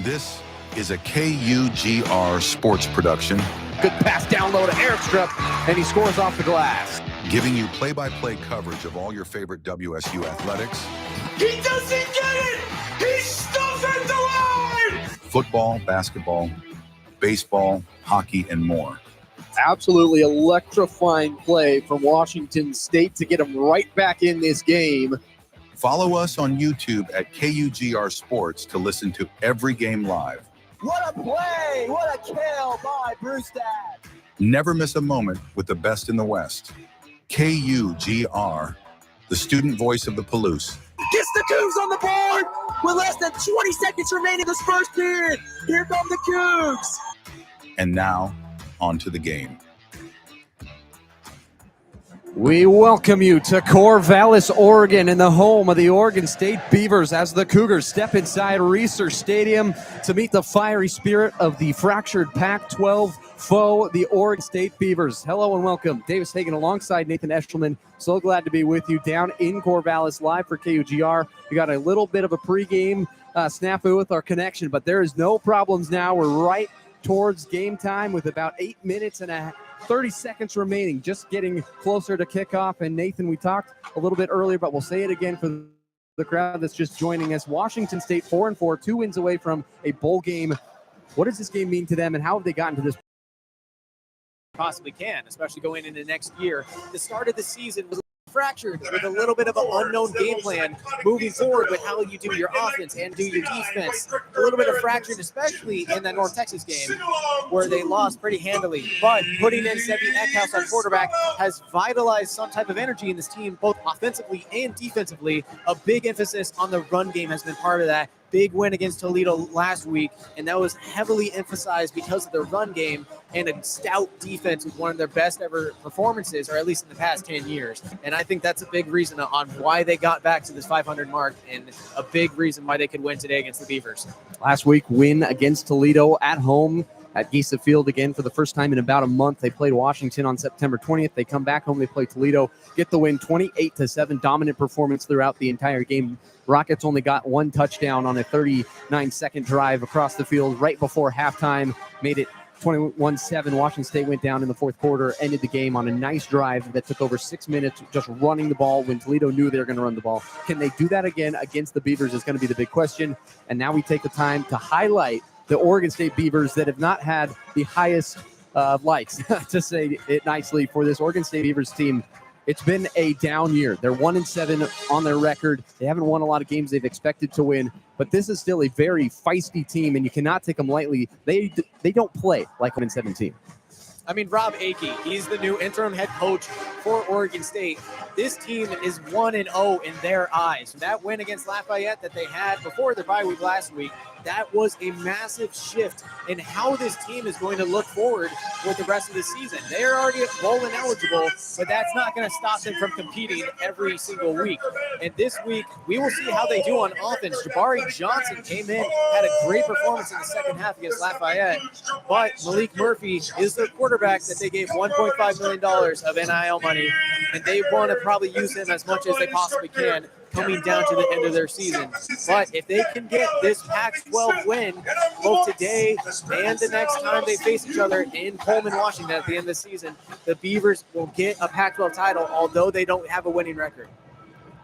This is a KUGR sports production. Good pass down low to Eric Strupp, and he scores off the glass. Giving you play-by-play coverage of all your favorite WSU athletics. He doesn't get it! He stuffs at the line! Football, basketball, baseball, hockey, and more. Absolutely electrifying play from Washington State to get him right back in this game. Follow us on YouTube at KUGR Sports to listen to every game live. What a play! What a kill by Brewstad! Never miss a moment with the best in the West. KUGR, the student voice of the Palouse. Gets the Cougs on the board with less than 20 seconds remaining in this first period. Here come the Cougs. And now, on to the game. We welcome you to Corvallis, Oregon, in the home of the Oregon State Beavers as the Cougars step inside Reser Stadium to meet the fiery spirit of the fractured Pac-12 foe, the Oregon State Beavers. Hello and welcome. Davis Hagen alongside Nathan Eshelman. So glad to be with you down in Corvallis live for KUGR. We got a little bit of a pregame snafu with our connection, but there is no problems now. We're right towards game time with about 8 minutes and 30 seconds remaining, just getting closer to kickoff. And Nathan, we talked a little bit earlier, but we'll say it again for the crowd that's just joining us. Washington State 4-4, 2 wins away from a bowl game. What does this game mean to them, and how have they gotten to this? Possibly can, especially going into next year. The start of the season was fractured with a little bit of an unknown game plan moving forward with how you do your offense and do your defense. A little bit of fractured, especially in that North Texas game where they lost pretty handily. But putting in Sebi Eckhouse on quarterback has vitalized some type of energy in this team, both offensively and defensively. A big emphasis on the run game has been part of that. Big win against Toledo last week, and that was heavily emphasized because of their run game and a stout defense with one of their best ever performances, or at least in the past 10 years. And I think that's a big reason on why they got back to this 500 mark, and a big reason why they could win today against the Beavers. Last week, win against Toledo at home at Giesa Field again for the first time in about a month. They played Washington on September 20th. They come back home, they play Toledo, get the win 28-7, dominant performance throughout the entire game. Rockets only got one touchdown on a 39-second drive across the field right before halftime, made it 21-7. Washington State went down in the fourth quarter, ended the game on a nice drive that took over 6 minutes just running the ball when Toledo knew they were going to run the ball. Can they do that again against the Beavers is going to be the big question. And now we take the time to highlight the Oregon State Beavers that have not had the highest likes, to say it nicely, for this Oregon State Beavers team. It's been a down year. They're 1-7 on their record. They haven't won a lot of games they've expected to win, but this is still a very feisty team, and you cannot take them lightly. They don't play like 1-7 team. I mean, Rob Akey, he's the new interim head coach for Oregon State. this team is 1-0 in their eyes. That win against Lafayette that they had before their bye week last week, that was a massive shift in how this team is going to look forward with the rest of the season. They're already bowl eligible, but that's not going to stop them from competing every single week. And this week, we will see how they do on offense. Jabari Johnson came in, had a great performance in the second half against Lafayette, but Malik Murphy is their quarterback that they gave $1.5 million of NIL money, and they want to probably use him as much as they possibly can coming down to the end of their season. But if they can get this Pac-12 win both today and the next time they face each other in Pullman, Washington at the end of the season, the Beavers will get a Pac-12 title, although they don't have a winning record.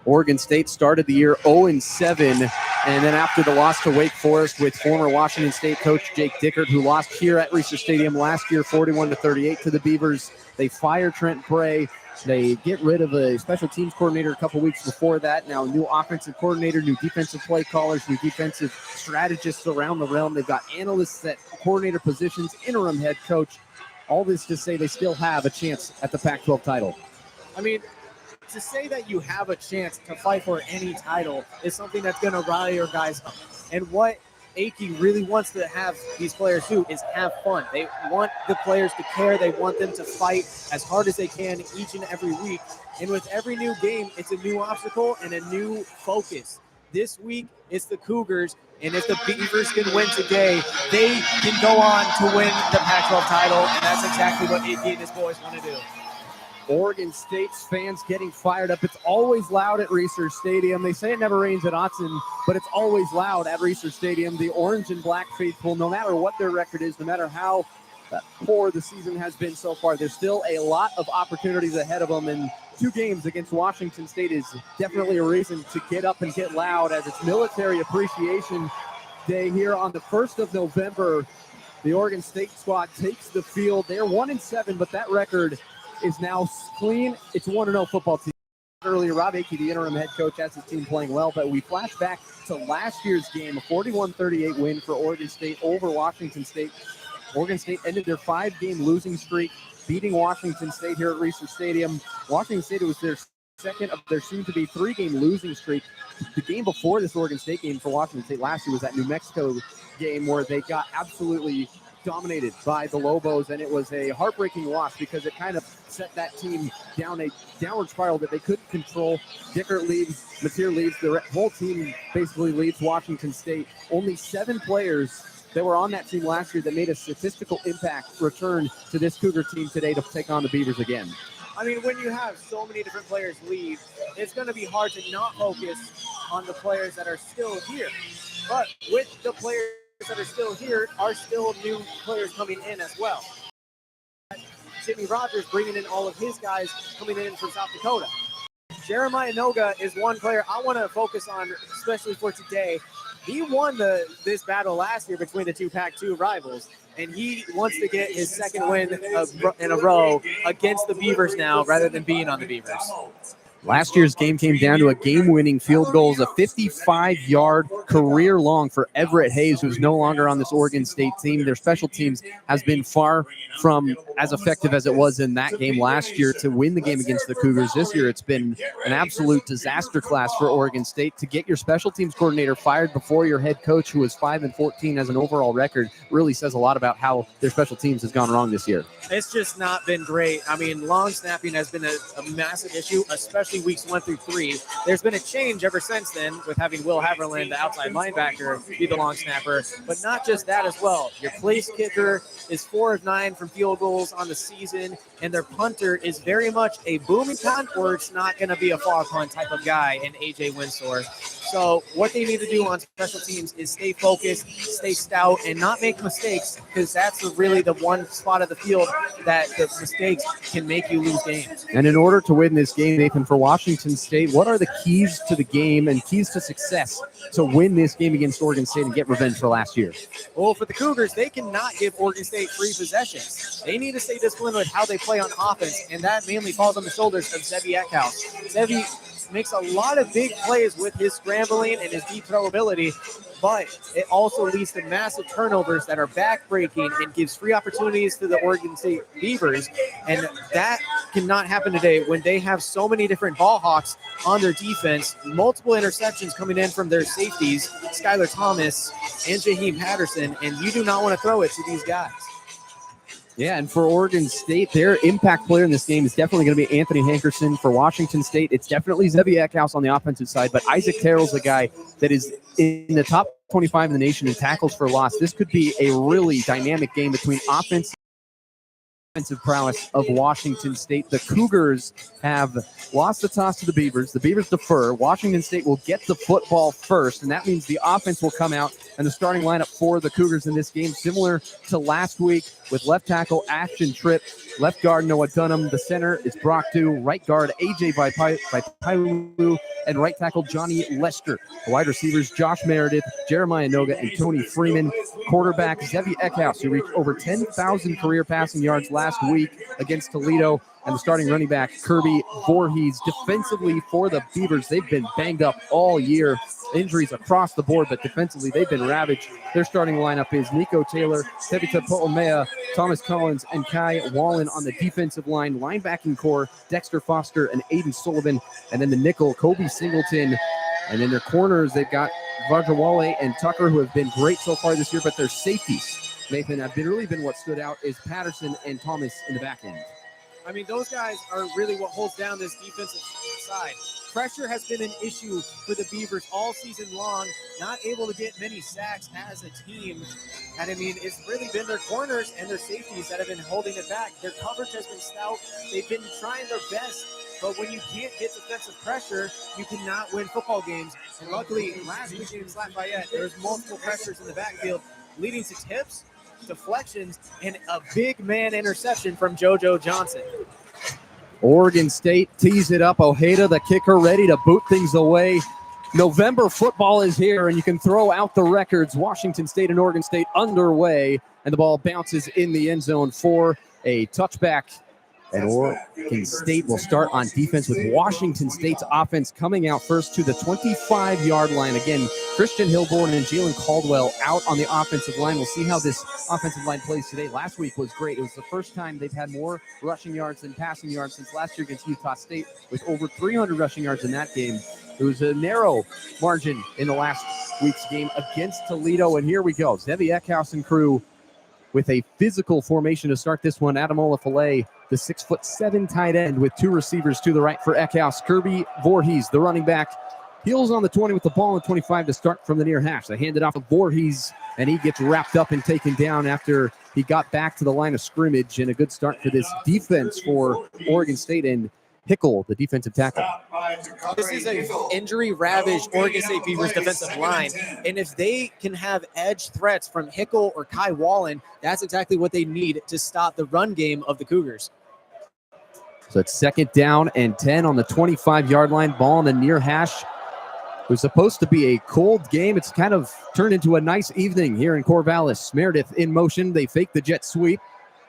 Oregon State started the year 0-7, and then after the loss to Wake Forest with former Washington State coach Jake Dickert, who lost here at Reser Stadium last year 41-38 to the Beavers, they fire Trent Bray. They get rid of a special teams coordinator a couple weeks before that. Now, new offensive coordinator, new defensive play callers, new defensive strategists around the realm. They've got analysts at coordinator positions, interim head coach. All this to say they still have a chance at the Pac-12 title. I mean, to say that you have a chance to fight for any title is something that's going to rally your guys up. And what Akey really wants to have these players do is have fun. They want the players to care. They want them to fight as hard as they can each and every week. And with every new game, it's a new obstacle and a new focus. This week, it's the Cougars. And if the Beavers can win today, they can go on to win the Pac-12 title. And that's exactly what Akey and his boys want to do. Oregon State's fans getting fired up. It's always loud at Reser Stadium. They say it never rains at Autzen, but it's always loud at Reser Stadium. The orange and black faithful, no matter what their record is, no matter how poor the season has been so far, there's still a lot of opportunities ahead of them. And 2 games against Washington State is definitely a reason to get up and get loud, as it's Military Appreciation Day here on the 1st of November. The Oregon State squad takes the field. They're 1-7, but that record is now clean. It's 1-0 football team. Earlier, Rob Akey, the interim head coach, has his team playing well, but we flash back to last year's game, a 41-38 win for Oregon State over Washington State. Oregon State ended their 5-game losing streak, beating Washington State here at Reser Stadium. Washington State, it was their second of their soon-to-be 3-game losing streak. The game before this Oregon State game for Washington State last year was that New Mexico game where they got absolutely dominated by the Lobos, and it was a heartbreaking loss because it kind of set that team down a downward spiral that they couldn't control. Dickert leaves, Mateer leaves, the whole team basically leaves Washington State. Only 7 players that were on that team last year that made a statistical impact return to this Cougar team today to take on the Beavers again. I mean, when you have so many different players leave, it's going to be hard to not focus on the players that are still here. But with the players that are still here are still new players coming in as well. Jimmy Rogers bringing in all of his guys coming in from South Dakota. Jeremiah Noga is one player I want to focus on, especially for today. He won this battle last year between the two Pac-2 rivals, and he wants to get his second win in a row against the Beavers now rather than being on the Beavers. Last year's game came down to a game-winning field goal, a 55-yard career long for Everett Hayes, who's no longer on this Oregon State team. Their special teams has been far from as effective as it was in that game last year to win the game against the Cougars. This year, it's been an absolute disaster class for Oregon State. To get your special teams coordinator fired before your head coach, who was 5-14 as an overall record, really says a lot about how their special teams has gone wrong this year. It's just not been great. I mean, long snapping has been a massive issue, especially weeks 1 through 3. There's been a change ever since then with having Will Haverland, the outside linebacker, be the long snapper. But not just that as well. Your place kicker is 4 of 9 from field goals on the season, and their punter is very much a booming punt, or it's not going to be a far punt type of guy in AJ Winsor. So what they need to do on special teams is stay focused, stay stout, and not make mistakes, because that's really the one spot of the field that the mistakes can make you lose games. And in order to win this game, Nathan, for Washington State, what are the keys to the game and keys to success to win this game against Oregon State and get revenge for last year? Well, for the Cougars, they cannot give Oregon State free possessions. They need to stay disciplined with how they play on offense, and that mainly falls on the shoulders of Zevi Eckhouse. Zevi Eckhouse makes a lot of big plays with his scrambling and his deep throw ability, but it also leads to massive turnovers that are backbreaking and gives free opportunities to the Oregon State Beavers. And that cannot happen today when they have so many different ball hawks on their defense, multiple interceptions coming in from their safeties, Skylar Thomas and Jaheim Patterson, and you do not want to throw it to these guys. Yeah, and for Oregon State, their impact player in this game is definitely going to be Anthony Hankerson. For Washington State, it's definitely Zevi Eckhouse on the offensive side, but Isaac Terrell's a guy that is in the top 25 in the nation in tackles for loss. This could be a really dynamic game between offense and defensive prowess of Washington State. The Cougars have lost the toss to the Beavers. The Beavers defer. Washington State will get the football first, and that means the offense will come out. And the starting lineup for the Cougars in this game, similar to last week, with left tackle Ashton Tripp, left guard Noah Dunham, the center is Brock Dew, right guard AJ Vaipaulu, and right tackle Johnny Lester. The wide receivers Josh Meredith, Jeremiah Noga, and Tony Freeman. Quarterback Zevi Eckhouse, who reached over 10,000 career passing yards last week against Toledo. And the starting running back, Kirby Voorhees. Defensively for the Beavers, they've been banged up all year. Injuries across the board, but defensively, they've been ravaged. Their starting lineup is Nico Taylor, Tevita Po'omea, Thomas Collins, and Kai Wallen on the defensive line. Linebacking core, Dexter Foster and Aiden Sullivan. And then the nickel, Kobe Singleton. And then their corners, they've got Vajrawale and Tucker, who have been great so far this year, but their safeties, Nathan, have really been what stood out is Patterson and Thomas in the back end. I mean, those guys are really what holds down this defensive side. Pressure has been an issue for the Beavers all season long, not able to get many sacks as a team. And I mean, it's really been their corners and their safeties that have been holding it back. Their coverage has been stout. They've been trying their best, but when you can't get defensive pressure, you cannot win football games. And luckily, last week against Lafayette, there was multiple pressures in the backfield, leading to tips, deflections, and a big man interception from JoJo Johnson. Oregon State tees it up. Ojeda, the kicker, ready to boot things away. November football is here, and you can throw out the records. Washington State and Oregon State underway, and the ball bounces in the end zone for a touchback. And Oregon State will start on defense with Washington State's offense coming out first to the 25-yard line. Again, Christian Hilborn and Jalen Caldwell out on the offensive line. We'll see how this offensive line plays today. Last week was great. It was the first time they've had more rushing yards than passing yards since last year against Utah State, with over 300 rushing yards in that game. It was a narrow margin in the last week's game against Toledo. And here we go. Zevi Eckhouse and crew with a physical formation to start this one. Adam Olafale, the 6'7" tight end with two receivers to the right for Eckhouse. Kirby Voorhees, the running back, heels on the 20 with the ball on 25 to start from the near hash. They hand it off to Voorhees, and he gets wrapped up and taken down after he got back to the line of scrimmage. And a good start for this defense for Oregon State. And Hickle, the defensive tackle. This is an injury-ravaged Oregon State Beavers defensive line, and if they can have edge threats from Hickle or Kai Wallen, that's exactly what they need to stop the run game of the Cougars. So it's second down and 10 on the 25-yard line. Ball on the near hash. It was supposed to be a cold game. It's kind of turned into a nice evening here in Corvallis. Meredith in motion. They fake the jet sweep.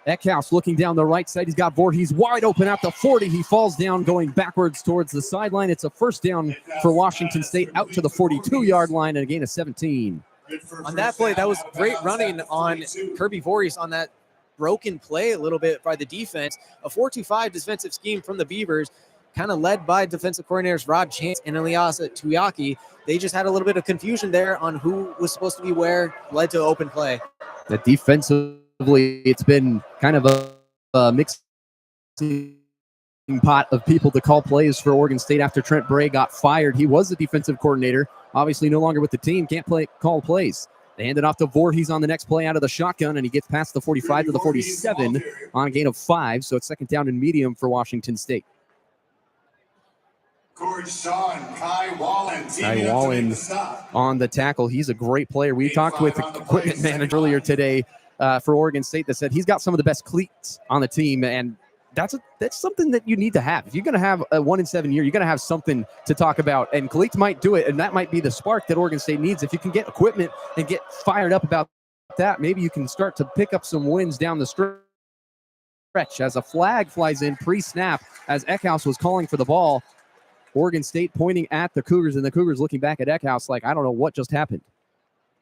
Eckhouse looking down the right side. He's got Voorhees wide open at the 40. He falls down going backwards towards the sideline. It's a first down for Washington State out to the 42-yard line and a gain of 17. On that play, that was great running on Kirby Voorhees on that broken play a little bit by the defense. A 4-2-5 defensive scheme from the Beavers, kind of led by defensive coordinators Rod Chance and Eliasa Tuyaki. They just had a little bit of confusion there on who was supposed to be where, led to open play. The defensive it's been kind of a mixing pot of people to call plays for Oregon State after Trent Bray got fired. He was the defensive coordinator, obviously no longer with the team, can't call plays. They hand it off to Voorhees on the next play out of the shotgun, and he gets past the 45 to the 47 on a gain of 5. So it's second down and medium for Washington State. Kai Wallen on the tackle. He's a great player. We talked with the equipment manager earlier today for Oregon State that said he's got some of the best cleats on the team, and that's something that you need to have. If you're going to have a 1-7 year, you're going to have something to talk about, and cleats might do it, and that might be the spark that Oregon State needs. If you can get equipment and get fired up about that, maybe you can start to pick up some wins down the stretch. As a flag flies in pre-snap, as Eckhouse was calling for the ball, Oregon State pointing at the Cougars, and the Cougars looking back at Eckhouse like, I don't know what just happened.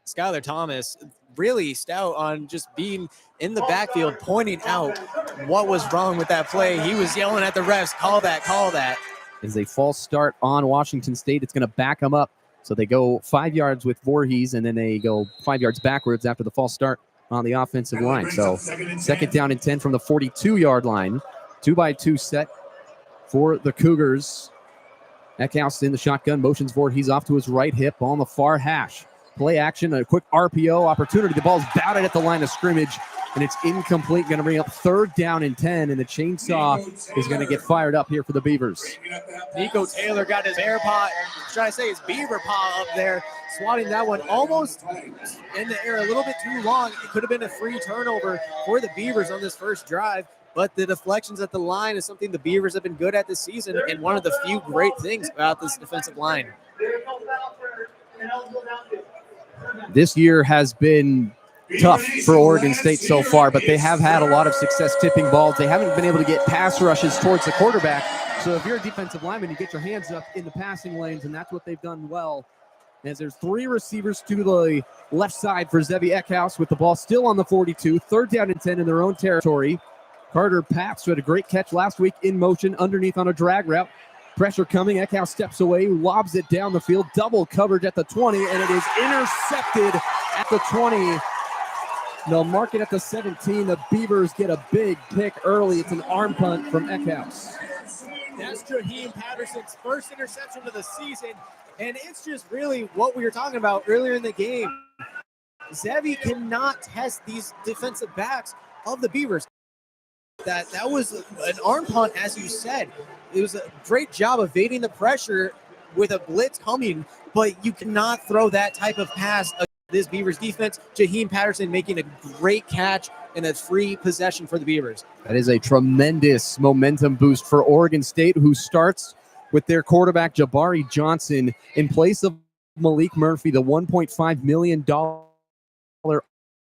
Skylar Thomas really stout on just being in the backfield, pointing out what was wrong with that play. He was yelling at the refs, call that, call that. Is a false start on Washington State. It's going to back them up. So they go 5 yards with Voorhees, and then they go 5 yards backwards after the false start on the offensive line. So second down and 10 from the 42-yard line. 2-by-2 set for the Cougars. Eckhouse in the shotgun, motions Voorhees off to his right hip on the far hash. Play action, a quick RPO opportunity. The ball's batted at the line of scrimmage, and it's incomplete. Going to bring up third down and 10, and the chainsaw is going to get fired up here for the Beavers. Nico Taylor got his bear paw, should I say his beaver paw up there, swatting that one almost in the air a little bit too long. It could have been a free turnover for the Beavers on this first drive, but the deflections at the line is something the Beavers have been good at this season, and one of the few great things about this defensive line. This year has been tough for Oregon State so far, but they have had a lot of success tipping balls. They haven't been able to get pass rushes towards the quarterback. So if you're a defensive lineman, you get your hands up in the passing lanes, and that's what they've done well. As there's three receivers to the left side for Zevi Eckhouse with the ball still on the 42, third down and 10 in their own territory. Carter Paps, who had a great catch last week in motion underneath on a drag route. Pressure coming. Eckhouse steps away, lobs it down the field. Double coverage at the 20, and it is intercepted at the 20. They'll mark it at the 17. The Beavers get a big pick early. It's an arm punt from Eckhouse. That's Jaheim Patterson's first interception of the season, and it's just really what we were talking about earlier in the game. Zevi cannot test these defensive backs of the Beavers. That was an arm punt, as you said. It was a great job evading the pressure with a blitz coming, but you cannot throw that type of pass against this Beavers defense. Jaheim Patterson making a great catch and a free possession for the Beavers. That is a tremendous momentum boost for Oregon State, who starts with their quarterback Jabari Johnson in place of Malik Murphy, the $1.5 million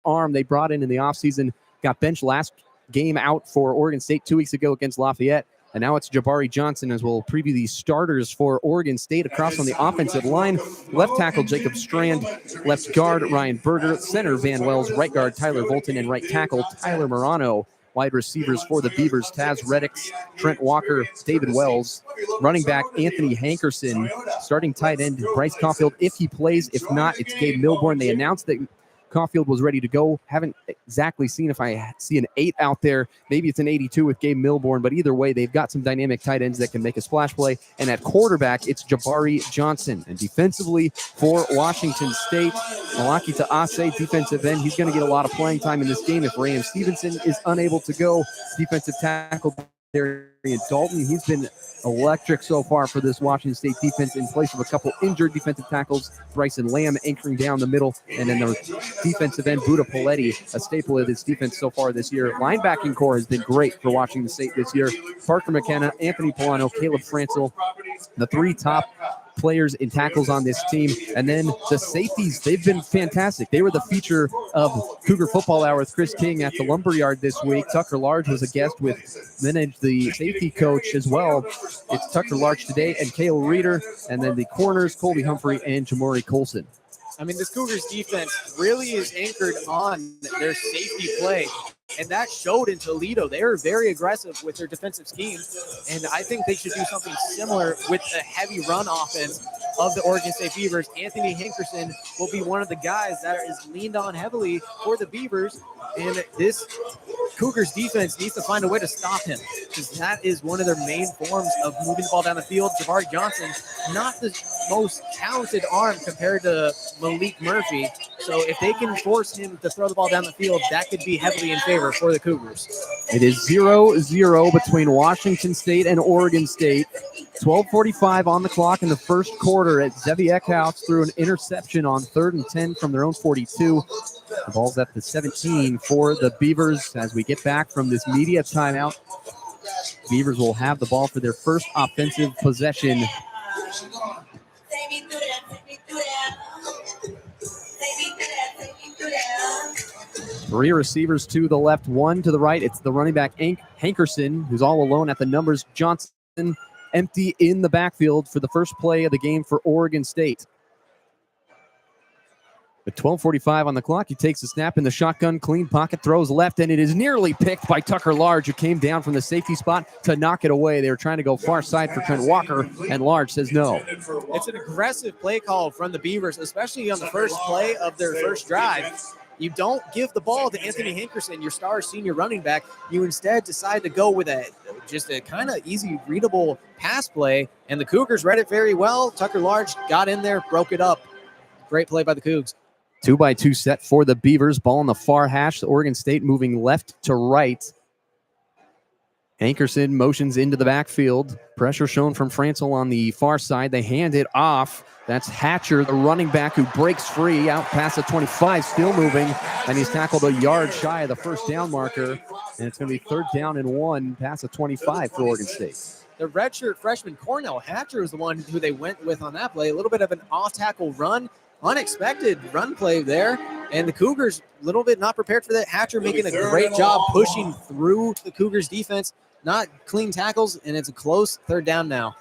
arm they brought in the offseason. Got benched last game out for Oregon State 2 weeks ago against Lafayette. And now it's Jabari Johnson, as we'll preview the starters for Oregon State across on the offensive line. Left tackle Jacob Strand, left guard Ryan Berger, center Van Wells, right guard Tyler Volton, and right tackle Tyler Morano. Wide receivers for the Beavers, Taz Reddix, Trent Walker, David Wells. Running back Anthony Hankerson. Starting tight end Bryce Caulfield if he plays. If not, it's Gabe Milborn. They announced that Caulfield was ready to go. Haven't exactly seen if I see an 8 out there. Maybe it's an 82 with Gabe Milborn, but either way, they've got some dynamic tight ends that can make a splash play. And at quarterback, it's Jabari Johnson. And defensively for Washington State, Malaki Ta'ase, defensive end. He's going to get a lot of playing time in this game if Ram Stevenson is unable to go. Defensive tackle Darian Dalton. He's been electric so far for this Washington State defense in place of a couple injured defensive tackles. Bryson Lamb anchoring down the middle, and then the defensive end, Buda Poletti, a staple of this defense so far this year. Linebacking core has been great for Washington State this year. Parker McKenna, Anthony Polano, Caleb Francil, the three top players in tackles on this team. And then the safeties, they've been fantastic. They were the feature of Cougar Football Hour with Chris King at the Lumberyard this week. Tucker Large was a guest with Minage, the safety coach, as well. It's Tucker Large today and Cale Reeder. And then the corners, Colby Humphrey and Jamori Colson. I mean, this Cougars defense really is anchored on their safety play, and that showed in Toledo. They were very aggressive with their defensive scheme, and I think they should do something similar with a heavy run offense of the Oregon State Beavers. Anthony Hankerson will be one of the guys that is leaned on heavily for the Beavers, and this Cougars defense needs to find a way to stop him, because that is one of their main forms of moving the ball down the field. Jabari Johnson, not the most talented arm compared to Malik Murphy, so if they can force him to throw the ball down the field, that could be heavily in favor for the Cougars. It is 0-0 between Washington State and Oregon State. 12:45 on the clock in the first quarter. At Zevi Eckhouse threw an interception on 3rd and 10 from their own 42. The ball's at the 17 for the Beavers as we get back from this media timeout. Beavers will have the ball for their first offensive possession. Three receivers to the left, one to the right. It's the running back, Hankerson, who's all alone at the numbers. Johnson empty in the backfield for the first play of the game for Oregon State. With 12:45 on the clock, he takes a snap in the shotgun, clean pocket, throws left, and it is nearly picked by Tucker Large, who came down from the safety spot to knock it away. They were trying to go far side for Trent Walker, and Large says no. It's an aggressive play call from the Beavers, especially on the first play of their first drive. You don't give the ball to Anthony Hankerson, your star senior running back. You instead decide to go with just a kind of easy, readable pass play, and the Cougars read it very well. Tucker Large got in there, broke it up. Great play by the Cougs. 2-by-2 set for the Beavers. Ball on the far hash. Oregon State moving left to right. Hankerson motions into the backfield. Pressure shown from Franzel on the far side. They hand it off. That's Hatcher, the running back, who breaks free out past the 25, still moving, and he's tackled a yard shy of the first down marker, and it's going to be 3rd down and 1 past the 25 for Oregon State. The redshirt freshman Cornell Hatcher is the one who they went with on that play. A little bit of an off-tackle run. Unexpected run play there, and the Cougars a little bit not prepared for that. Hatcher making a great job pushing through the Cougars defense, not clean tackles, and it's a close 3rd down now.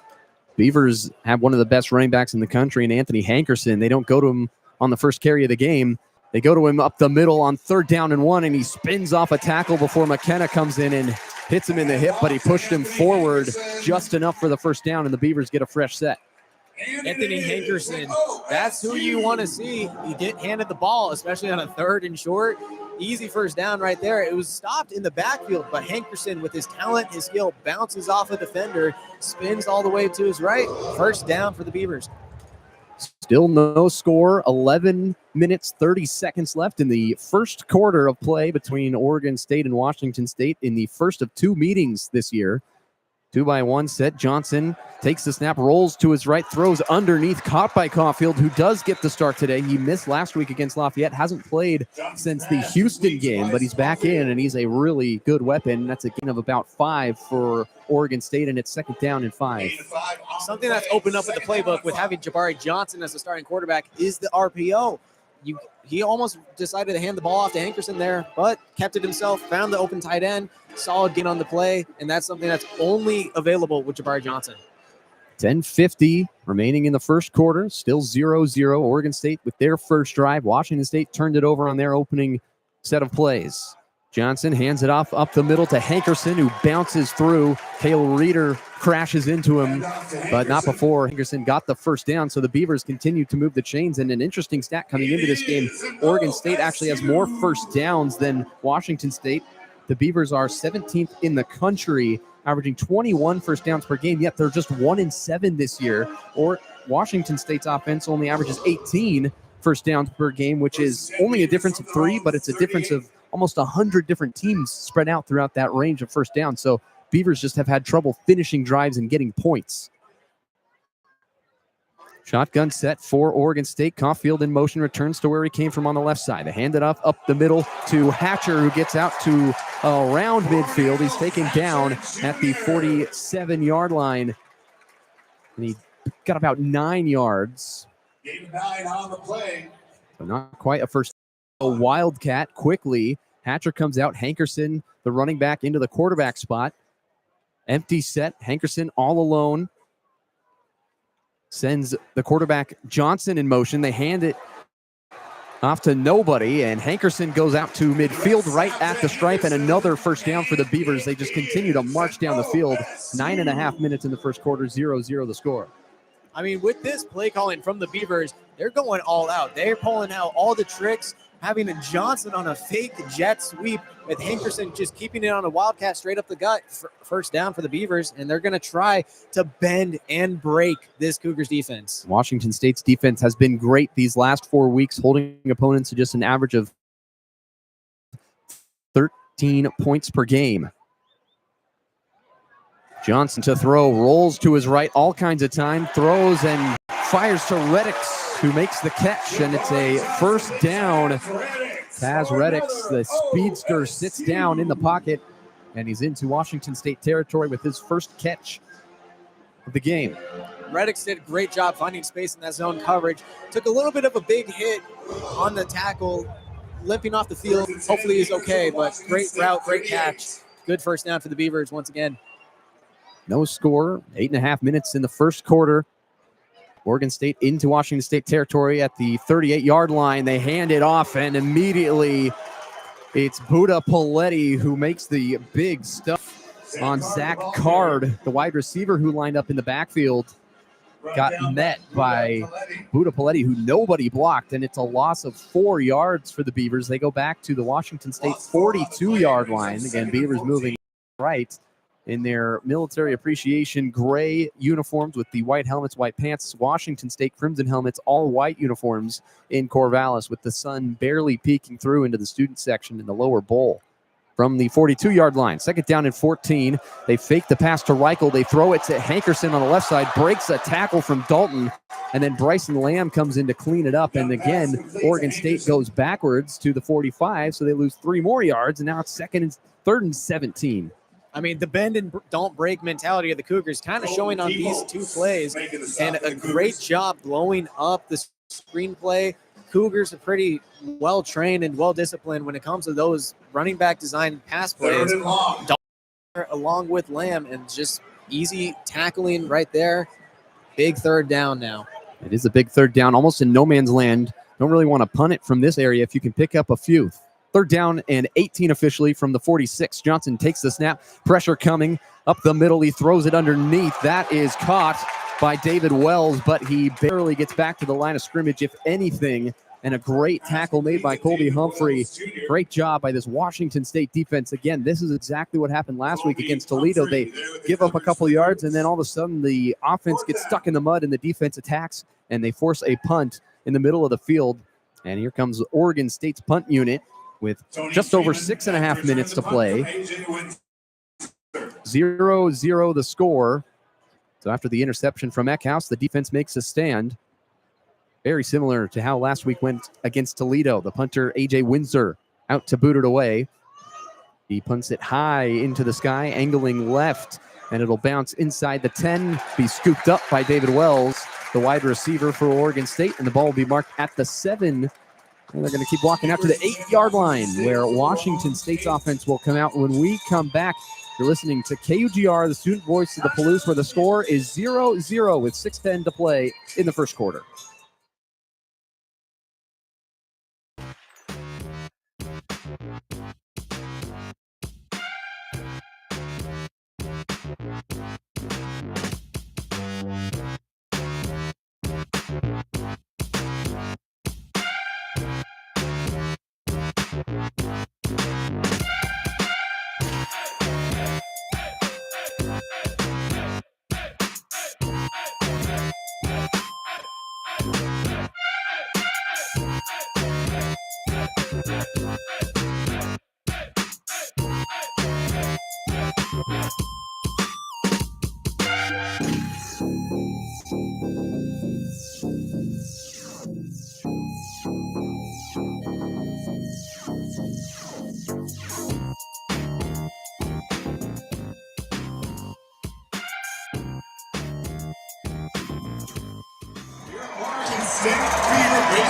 Beavers have one of the best running backs in the country in Anthony Hankerson. They don't go to him on the first carry of the game. They go to him up the middle on 3rd down and 1, and he spins off a tackle before McKenna comes in and hits him in the hip, but he pushed him forward just enough for the first down, and the Beavers get a fresh set. Anthony Hankerson, that's who you want to see. He get handed the ball, especially on a 3rd and short. Easy first down right there. It was stopped in the backfield, but Hankerson, with his talent, his skill, bounces off a defender, spins all the way to his right. First down for the Beavers. Still no score. 11 minutes, 30 seconds left in the first quarter of play between Oregon State and Washington State in the first of 2 meetings this year. 2-by-1 set. Johnson takes the snap, rolls to his right, throws underneath, caught by Caulfield, who does get the start today. He missed last week against Lafayette, hasn't played since the Houston game, but he's back in, and he's a really good weapon. That's a gain of about 5 for Oregon State, and it's 2nd down and 5. Something that's opened up with the playbook with having Jabari Johnson as the starting quarterback is the RPO. He almost decided to hand the ball off to Hankerson there, but kept it himself, found the open tight end, solid gain on the play, and that's something that's only available with Jabari Johnson. 10:50 remaining in the first quarter, still 0-0. Oregon State with their first drive. Washington State turned it over on their opening set of plays. Johnson hands it off up the middle to Hankerson, who bounces through. Cale Reeder crashes into him, but not before Hankerson got the first down. So the Beavers continue to move the chains. And an interesting stat coming into this game, Oregon State actually has more first downs than Washington State. The Beavers are 17th in the country, averaging 21 first downs per game, yet they're just 1-7 this year. Or Washington State's offense only averages 18 first downs per game, which is only a difference of 3, but it's a difference of almost 100 different teams spread out throughout that range of first down. So Beavers just have had trouble finishing drives and getting points. Shotgun set for Oregon State. Caulfield in motion, returns to where he came from on the left side. They hand it off up the middle to Hatcher, who gets out to around midfield. He's taken down at the 47-yard line. And he got about 9 yards. Gain 9 on the play. So not quite a first. A wildcat quickly. Hatcher comes out. Hankerson, the running back, into the quarterback spot. Empty set. Hankerson all alone. Sends the quarterback Johnson in motion. They hand it off to nobody, and Hankerson goes out to midfield right at the stripe, and another first down for the Beavers. They just continue to march down the field. 9.5 minutes in the first quarter, 0-0 the score. I mean, with this play calling from the Beavers, they're going all out. They're pulling out all the tricks, having a Johnson on a fake jet sweep with Hankerson just keeping it on a wildcat straight up the gut. First down for the Beavers, and they're going to try to bend and break this Cougars defense. Washington State's defense has been great these last 4 weeks, holding opponents to just an average of 13 points per game. Johnson to throw, rolls to his right all kinds of time, throws and fires to Reddix, who makes the catch, and it's a first down. Taz Reddix, the speedster, sits down in the pocket, and he's into Washington State territory with his first catch of the game. Reddix did a great job finding space in that zone coverage. Took a little bit of a big hit on the tackle, limping off the field. Hopefully he's okay, but great route, great catch. Good first down for the Beavers once again. No score. 8.5 minutes in the first quarter. Oregon State into Washington State territory at the 38-yard line. They hand it off, and immediately it's Buda Poletti who makes the big stuff on Zach Card, the wide receiver who lined up in the backfield. Got met by Buda Poletti, who nobody blocked, and it's a loss of 4 yards for the Beavers. They go back to the Washington State 42-yard line. Again, Beavers moving right in their military appreciation gray uniforms with the white helmets, white pants. Washington State crimson helmets, all white uniforms in Corvallis, with the sun barely peeking through into the student section in the lower bowl. From the 42-yard line, 2nd down and 14. They fake the pass to Reichel. They throw it to Hankerson on the left side, breaks a tackle from Dalton, and then Bryson Lamb comes in to clean it up. And again, Oregon State goes backwards to the 45, so they lose 3 more yards, and now it's 3rd and 17. I mean, the bend and don't break mentality of the Cougars kind of showing on these 2 plays, and a great job blowing up the screenplay. Cougars are pretty well trained and well disciplined when it comes to those running back design pass plays. Along with Lamb, and just easy tackling right there. Big 3rd down now. It is a big 3rd down, almost in no man's land. Don't really want to punt it from this area if you can pick up a few. 3rd down and 18 officially from the 46. Johnson takes the snap. Pressure coming up the middle. He throws it underneath. That is caught by David Wells, but he barely gets back to the line of scrimmage, if anything. And a great tackle made by Colby Humphrey. Great job by this Washington State defense. Again, this is exactly what happened last week against Toledo. They give up a couple yards, and then all of a sudden the offense gets stuck in the mud and the defense attacks, and they force a punt in the middle of the field. And here comes Oregon State's punt unit with just over 6.5 minutes to play. 0-0 the score. So after the interception from Eckhouse, the defense makes a stand. Very similar to how last week went against Toledo. The punter, A.J. Windsor, out to boot it away. He punts it high into the sky, angling left, and it'll bounce inside the 10, be scooped up by David Wells, the wide receiver for Oregon State, and the ball will be marked at the 7. And they're going to keep walking out to the 8-yard line, where Washington State's offense will come out. When we come back, you're listening to KUGR, the student voice of the Palouse, where the score is 0-0 with 6:10 to play in the first quarter.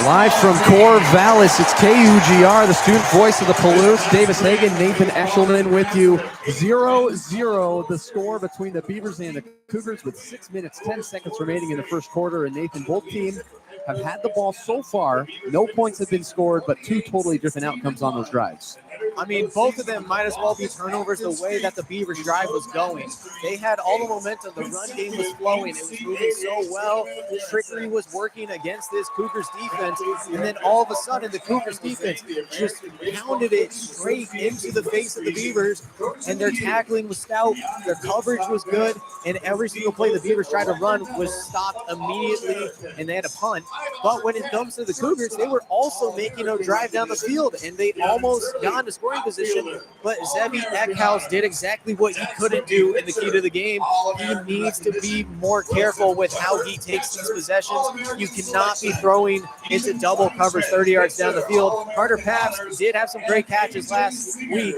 Live from Corvallis, it's KUGR, the student voice of the Palouse. Davis Hagen, Nathan Eshelman with you. 0-0 the score between the Beavers and the Cougars with 6 minutes, 10 seconds remaining in the first quarter. And Nathan, both teams have had the ball so far. No points have been scored, but 2 totally different outcomes on those drives. I mean, both of them might as well be turnovers the way that the Beavers drive was going. They had all the momentum. The run game was flowing. It was moving so well. Trickery was working against this Cougars defense. And then all of a sudden, the Cougars defense just pounded it straight into the face of the Beavers. And their tackling was stout. Their coverage was good. And every single play the Beavers tried to run was stopped immediately. And they had a punt. But when it comes to the Cougars, they were also making a drive down the field. And they almost got into scoring position, but Zevi Eckhouse did exactly what he couldn't do in the key to the game. He needs to be more careful with how he takes these possessions. You cannot be throwing into double coverage 30 yards down the field. Carter Paps did have some great catches last week,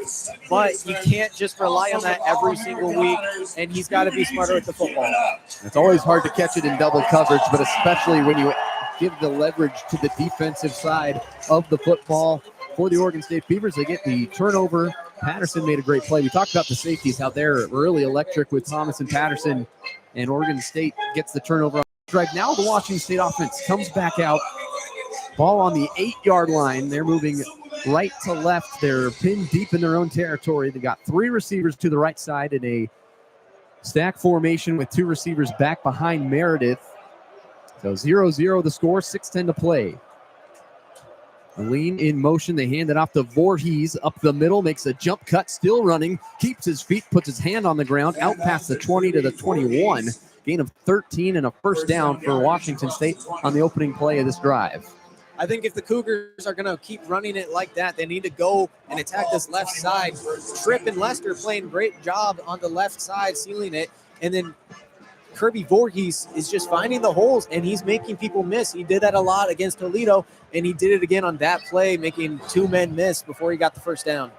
but you can't just rely on that every single week, and he's got to be smarter with the football. It's always hard to catch it in double coverage, but especially when you give the leverage to the defensive side of the football. For the Oregon State Beavers, they get the turnover Patterson made a great play. We talked about the safeties, how they're really electric with Thomas and Patterson, and Oregon State gets the turnover on the drive. Now the Washington State offense comes back out. Ball on the 8-yard line. They're moving right to left. They're pinned deep in their own territory. They got 3 receivers to the right side in a stack formation with 2 receivers back behind Meredith. So 0-0 the score, 6:10 to play. A lean in motion. They hand it off to Voorhees up the middle, makes a jump cut, still running, keeps his feet, puts his hand on the ground, out past the 20 to the 21. Gain of 13 and a first down for Washington State on the opening play of this drive. I think if the Cougars are going to keep running it like that, they need to go and attack this left side. Tripp and Lester playing great job on the left side, sealing it. And then Kirby Voorhees is just finding the holes, and he's making people miss. He did that a lot against Toledo, and he did it again on that play, making 2 men miss before he got the first down.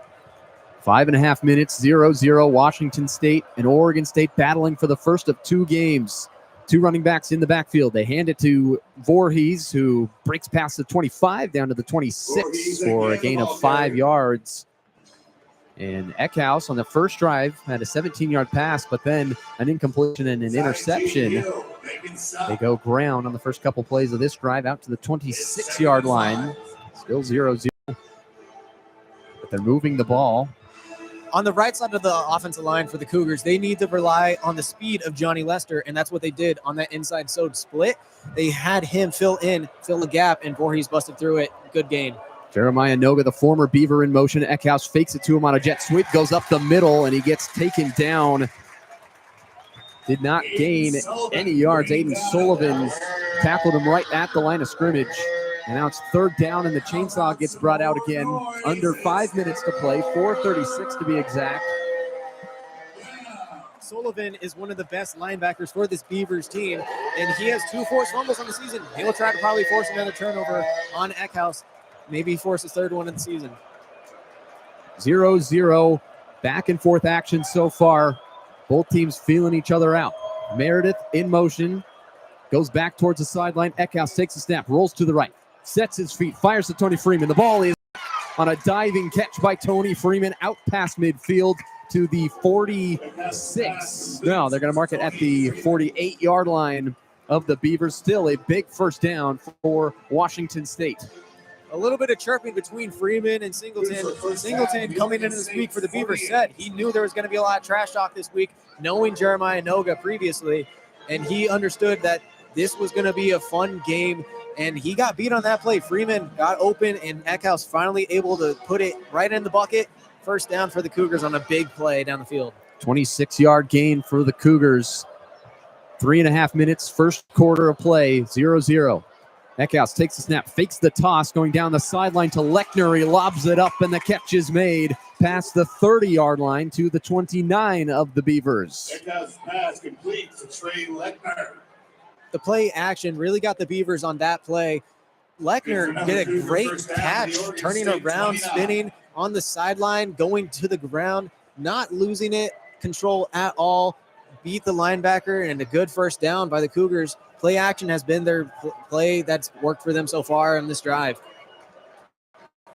5.5 minutes, 0-0. Washington State and Oregon State battling for the first of 2 games. 2 running backs in the backfield. They hand it to Voorhees, who breaks past the 25 down to the 26 for a gain of 5 yards. And Eckhouse on the first drive had a 17-yard pass, but then an incompletion and an interception. They go ground on the first couple plays of this drive out to the 26-yard line. Still 0-0. But they're moving the ball. On the right side of the offensive line for the Cougars, they need to rely on the speed of Johnny Lester, and that's what they did on that inside sode split. They had him fill the gap, and Voorhees busted through it. Good gain. Jeremiah Noga, the former Beaver, in motion. Eckhouse fakes it to him on a jet sweep, goes up the middle, and he gets taken down. Did not gain any yards. Aiden Sullivan tackled him right at the line of scrimmage. And now it's 3rd down, and the chainsaw gets brought out again. Under 5 minutes to play, 4:36 to be exact. Sullivan is one of the best linebackers for this Beavers team, and he has 2 forced fumbles on the season. He'll try to probably force another turnover on Eckhouse. Maybe force his 3rd one of the season. 0-0, back and forth action so far. Both teams feeling each other out. Meredith in motion, goes back towards the sideline. Eckhouse takes a snap, rolls to the right, sets his feet, fires to Tony Freeman. The ball is on a diving catch by Tony Freeman out past midfield to the 46. No, they're going to mark it at the 48-yard line of the Beavers. Still a big first down for Washington State. A little bit of chirping between Freeman and Singleton. Singleton coming into this week for the Beavers said he knew there was going to be a lot of trash talk this week, knowing Jeremiah Noga previously, and he understood that this was going to be a fun game, and he got beat on that play. Freeman got open, and Eckhouse finally able to put it right in the bucket. First down for the Cougars on a big play down the field. 26-yard gain for the Cougars. 3.5 minutes, first quarter of play, 0-0. Eckhouse takes the snap, fakes the toss, going down the sideline to Lechner. He lobs it up, and the catch is made past the 30-yard line to the 29 of the Beavers. Eckhouse pass complete to Trey Lechner. The play action really got the Beavers on that play. Lechner did a great catch, turning around, spinning on the sideline, going to the ground, not losing it, control at all, beat the linebacker, and a good first down by the Cougars. Play action has been their play that's worked for them so far in this drive.